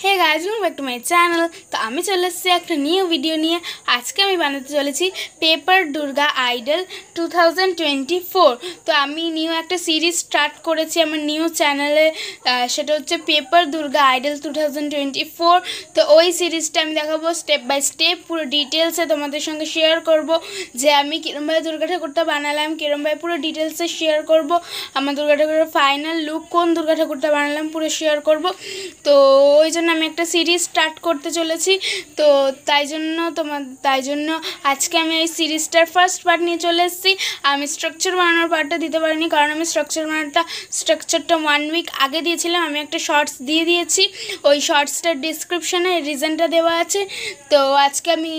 Hey guys welcome back to my channel. तो आमी चले एसेছি একটা নিউ ভিডিও নিয়ে। আজকে আমি বানাতে চলেছি পেপার দুর্গা আইডল 2024। তো আমি নিউ একটা সিরিজ স্টার্ট করেছি আমার নিউ চ্যানেলে, সেটা হচ্ছে পেপার দুর্গা আইডল 2024। তো ওই সিরিজটা আমি দেখাবো স্টেপ বাই স্টেপ, পুরো ডিটেলসে তোমাদের সঙ্গে শেয়ার করব যে আমি কিরমভাবে দুর্গা ঠাকুরটা বানালাম, কিরমভাবে পুরো ডিটেলসে শেয়ার করব। আমার দুর্গা ঠাকুরের ফাইনাল লুক, কোন দুর্গা ঠাকুরটা বানালাম পুরো শেয়ার করব। তো ওই জন্য আমি একটা সিরিজ স্টার্ট করতে চলেছি। তো তাই জন্য আজকে আমি এই সিরিজটার ফার্স্ট পার্ট নিয়ে চলে এসেছি। আমি স্ট্রাকচার বানানোর পার্টটা দিতে পারিনি, কারণ আমি স্ট্রাকচারটা 1 উইক আগে দিয়েছিলাম। আমি একটা শর্টস দিয়ে দিয়েছি, ওই শর্টসটার ডিসক্রিপশানে রিজনটা দেওয়া আছে। তো আজকে আমি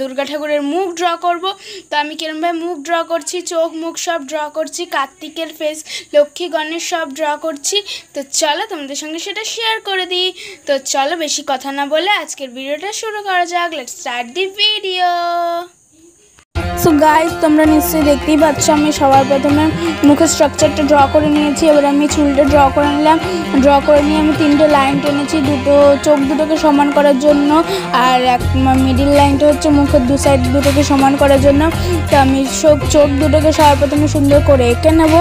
দুর্গা ঠাকুরের মুখ ড্র করব। তো আমি কিরমভাবে মুখ ড্র করছি, চোখ মুখ সব ড্র করছি, কার্তিকের ফেস, লক্ষ্মী গণেশ সব ড্র করছি। তো চলো তোমাদের সঙ্গে সেটা শেয়ার করে দিই। তো চলো বেশি কথা না বলে আজকের ভিডিওটা শুরু করা যাক। Let's start the video. So guys, তোমরা নিশ্চয়ই দেখতেই পাচ্ছ আমি সবার প্রথমে মুখের স্ট্রাকচারটা ড্র করে নিয়েছি। এবার আমি চুলটা ড্র করে নিলাম। ড্র করে নিয়ে আমি 3টে লাইন টেনেছি, চোখ দুটোকে সমান করার জন্য, আর মিডিল লাইনটা হচ্ছে মুখের দু সাইড দুটোকে সমান করার জন্য। তো আমি চোখ দুটোকে সবার প্রথমে সুন্দর করে এঁকে নেব।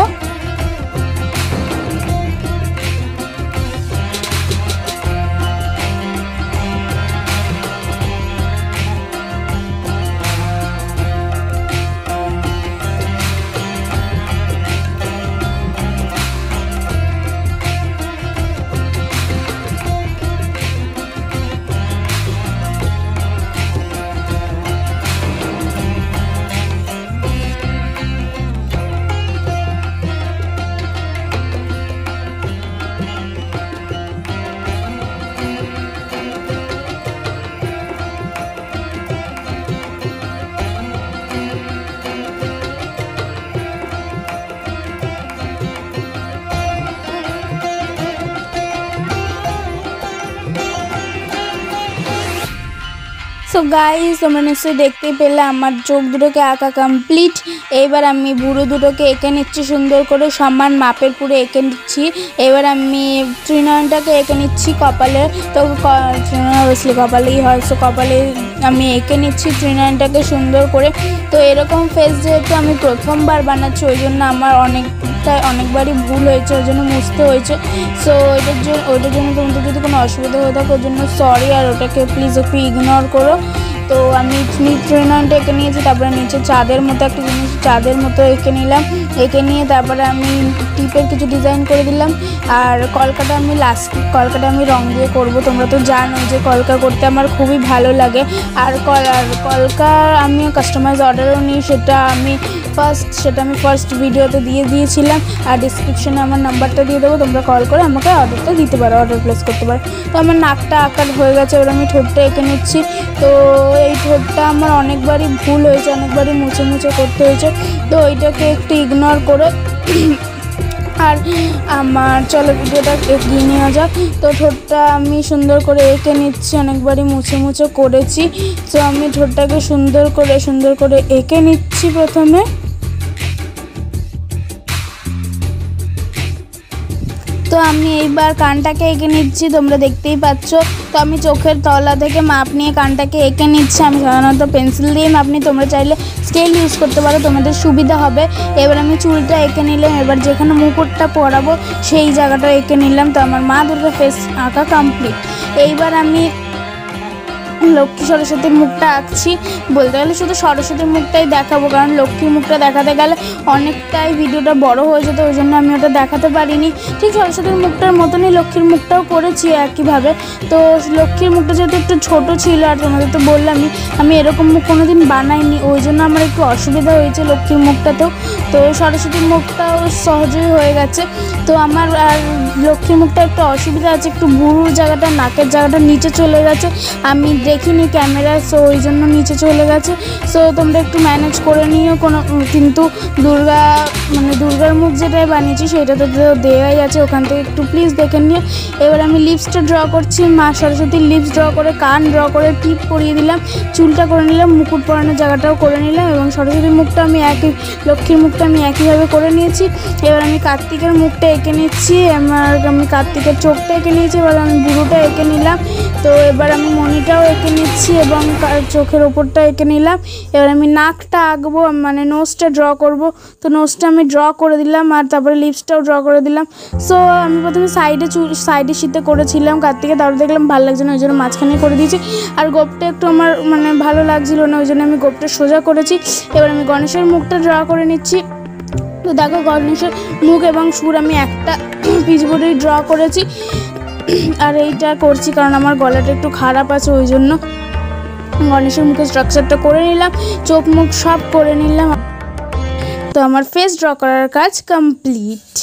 সো গাইস, তোমরা নিশ্চয়ই দেখতেই পেলে আমার চোখ দুটোকে আঁকা কমপ্লিট। এবার আমি ভুরু দুটোকে এঁকে নিচ্ছি সুন্দর করে, সমান মাপের পুরো এঁকে নিচ্ছি। এবার আমি ত্রিনয়নটাকে এঁকে নিচ্ছি কপালে। তো অবভিয়াসলি কপালেই হয়, সো কপালে আমি এঁকে নিচ্ছি ত্রিনয়নটাকে সুন্দর করে। তো এরকম ফেস যেহেতু আমি প্রথমবার বানাচ্ছি, ওই জন্য আমার অনেকবারই ভুল হয়েছে, ওই জন্য মুছতে হয়েছে। সো ওইটার জন্য তোমাদের যদি কোনো অসুবিধা হয়ে থাকে ওর জন্য সরি, আর ওটাকে প্লিজ একটু ইগনোর করো। তো আমি ত্রিনয়নটা এঁকে নিয়েছি। তারপরে নিচে চাঁদের মতো একটা জিনিস, চাঁদের মতো এঁকে নিলাম। এঁকে নিয়ে তারপরে আমি টিপের কিছু ডিজাইন করে দিলাম। আর কলকাটা আমি রং দিয়ে করব। তোমরা তো জানো যে কলকা করতে আমার খুবই ভালো লাগে। আর কলকা আমি কাস্টমাইজ অর্ডারও নিই, সেটা আমি ফার্স্ট ভিডিওতে দিয়ে দিয়েছিলাম। আর ডিসক্রিপশনে আমার নাম্বারটা দিয়ে দেবো, তোমরা কল করে আমাকে অর্ডারটা দিতে পারো, অর্ডার প্লেস করতে পারো। তো আমার নাকটা আঁকার হয়ে গেছে, এবার আমি ঠোঁটটা এঁকে নিচ্ছি। তো এই ঠোঁটটা আমার অনেকবারই ভুল হয়েছে, অনেকবারই মুছে করতে হয়েছে। তো ওইটাকে একটু ইগনোর করে আর আমার চলো ভিডিওটা এগিয়ে নেওয়া যাক। তো ঠোঁটটা আমি সুন্দর করে এঁকে নিচ্ছি, অনেকবারই মুছে করেছি। তো আমি ঠোঁটটাকে সুন্দর করে এঁকে নিচ্ছি প্রথমে। তো আমি এইবার কানটাকে এঁকে নিচ্ছি, তোমরা দেখতেই পাচ্ছ। তো আমি চোখের তলা থেকে মাপ নিয়ে কানটাকে এঁকে নিচ্ছি। আমি সাধারণত পেন্সিল দিয়ে মাপ নিই, তোমরা চাইলে স্কেল ইউজ করতে পারো, তোমাদের সুবিধা হবে। এবার আমি চুলটা এঁকে নিলাম। এবার যেখানে মুকুটটা পরাবো সেই জায়গাটা এঁকে নিলাম। তো আমার মা দুর্গা ফেস আঁকা কমপ্লিট। এইবার আমি লক্ষ্মী সরস্বতীর মুখটা আঁকছি। বলতে গেলে শুধু সরস্বতীর মুখটাই দেখাবো, কারণ লক্ষ্মীর মুখটা দেখাতে গেলে অনেকটাই ভিডিওটা বড় হয়ে যেত, ওই জন্য আমি ওটা দেখাতে পারিনি। ঠিক সরস্বতীর মুখটার মতনই লক্ষ্মীর মুখটাও করেছি একইভাবে। তো লক্ষ্মীর মুখটা যেহেতু একটু ছোটো ছিল, আর তোমাদের তো বললামই আমি এরকম মুখ কোনোদিন বানাইনি, ওই জন্য আমার একটু অসুবিধা হয়েছে লক্ষ্মীর মুখটাতেও। তো সরস্বতীর মুখটাও সহজেই হয়ে গেছে। তো আমার আর লক্ষ্মীর মুখটা একটু অসুবিধা আছে, একটু ভুরুর জায়গাটা, নাকের জায়গাটা নিচে চলে গেছে। আমি দেখিনি ক্যামেরা, সো ওই জন্য নিচে চলে গেছে। সো তোমরা একটু ম্যানেজ করে নিও কিন্তু দুর্গার মুখ যেটাই বানিয়েছি সেটাতে তো দেওয়াই আছে, ওখান থেকে একটু প্লিজ দেখে নিও। এবার আমি লিপসটা ড্র করছি, মা সরস্বতীর লিপস ড্র করে, কান ড্র করে, টিপ পরিয়ে দিলাম, চুলটা করে নিলাম, মুকুট পরানোর জায়গাটাও করে নিলাম এবং সরস্বতীর মুখটা লক্ষ্মীর মুখটা আমি একইভাবে করে নিয়েছি। এবার আমি কার্তিকের মুখটা এঁকে নিচ্ছি, আমি কার্তিকের চোখটা এঁকে নিয়েছি, এবার আমি বুড়োটা এঁকে নিলাম। তো এবার আমি মণিটাও এঁকে নিচ্ছি এবং চোখের ওপরটা এঁকে নিলাম। এবার আমি নাকটা আঁকবো, নোজটা ড্র করব। তো নোজটা আমি ড্র করে দিলাম আর তারপরে লিপসটাও ড্র করে দিলাম। সো আমি প্রথমে সাইডে শীতে করেছিলাম কার্তিকে, তারপরে দেখলাম ভালো লাগছে না, ওই জন্য মাঝখানে করে দিয়েছি। আর গোপটা একটু আমার ভালো লাগছিল না, ওই জন্য আমি গোপটা সোজা করেছি। এবার আমি গণেশের মুখটা ড্র করে নিচ্ছি। তো দেখো গণেশের মুখ এবং সুর আমি একটা পিচবোর্ডেই ড্র করেছি, আর এইটা করছি কারণ আমার গলাটা একটু খারাপ আছে, ওই জন্য গণেশের মুখের স্ট্রাকচারটা করে নিলাম, চোখ মুখ সব করে নিলাম। তো আমার ফেস ড্র করার কাজ কমপ্লিট।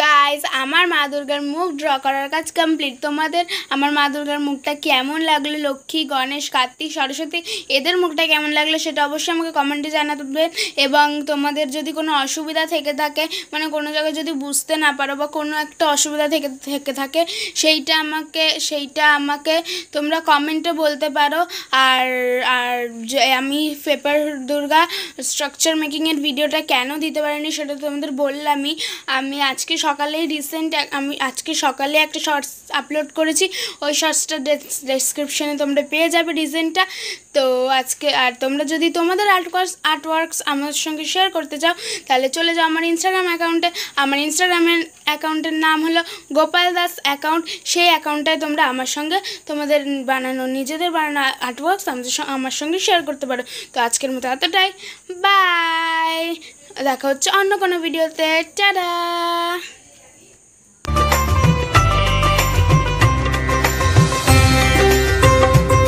গাইজ আমার মা দুর্গার মুখ ড্র করার কাজ কমপ্লিট। তোমাদের আমার মা দুর্গার মুখটা কেমন লাগলো, লক্ষ্মী, গণেশ, কার্তিক, সরস্বতী এদের মুখটা কেমন লাগলো সেটা অবশ্যই আমাকে কমেন্টে জানাবে। এবং তোমাদের যদি কোনো অসুবিধা থেকে থাকে, কোনো জায়গায় যদি বুঝতে না পারো বা কোনো একটা অসুবিধা থেকে থাকে সেইটা আমাকে তোমরা কমেন্টে বলতে পারো। আর আমি পেপার দুর্গা স্ট্রাকচার মেকিংয়ের ভিডিওটা কেন দিতে পারিনি সেটা তোমাদের বললামই। আমি আজকে সকালে একটা শর্টস আপলোড করেছি, ওই শর্টসটা ডেসক্রিপশনে তোমরা পেয়ে যাবে ডিজাইনটা। তো তোমরা যদি তোমাদের আর্টওয়ার্কস আমার সঙ্গে শেয়ার করতে চাও তাহলে চলে যাও আমার ইনস্টাগ্রাম অ্যাকাউন্টে। আমার ইনস্টাগ্রামের অ্যাকাউন্টের নাম হলো গোপাল দাস অ্যাকাউন্ট। সেই অ্যাকাউন্টটায় তোমরা আমার সঙ্গে তোমাদের নিজেদের বানানো আর্টওয়ার্কস আমার সঙ্গে শেয়ার করতে পারো। তো আজকের মতো এতটাই, বাই, দেখা হচ্ছে অন্য কোনো ভিডিওতে, টাটা।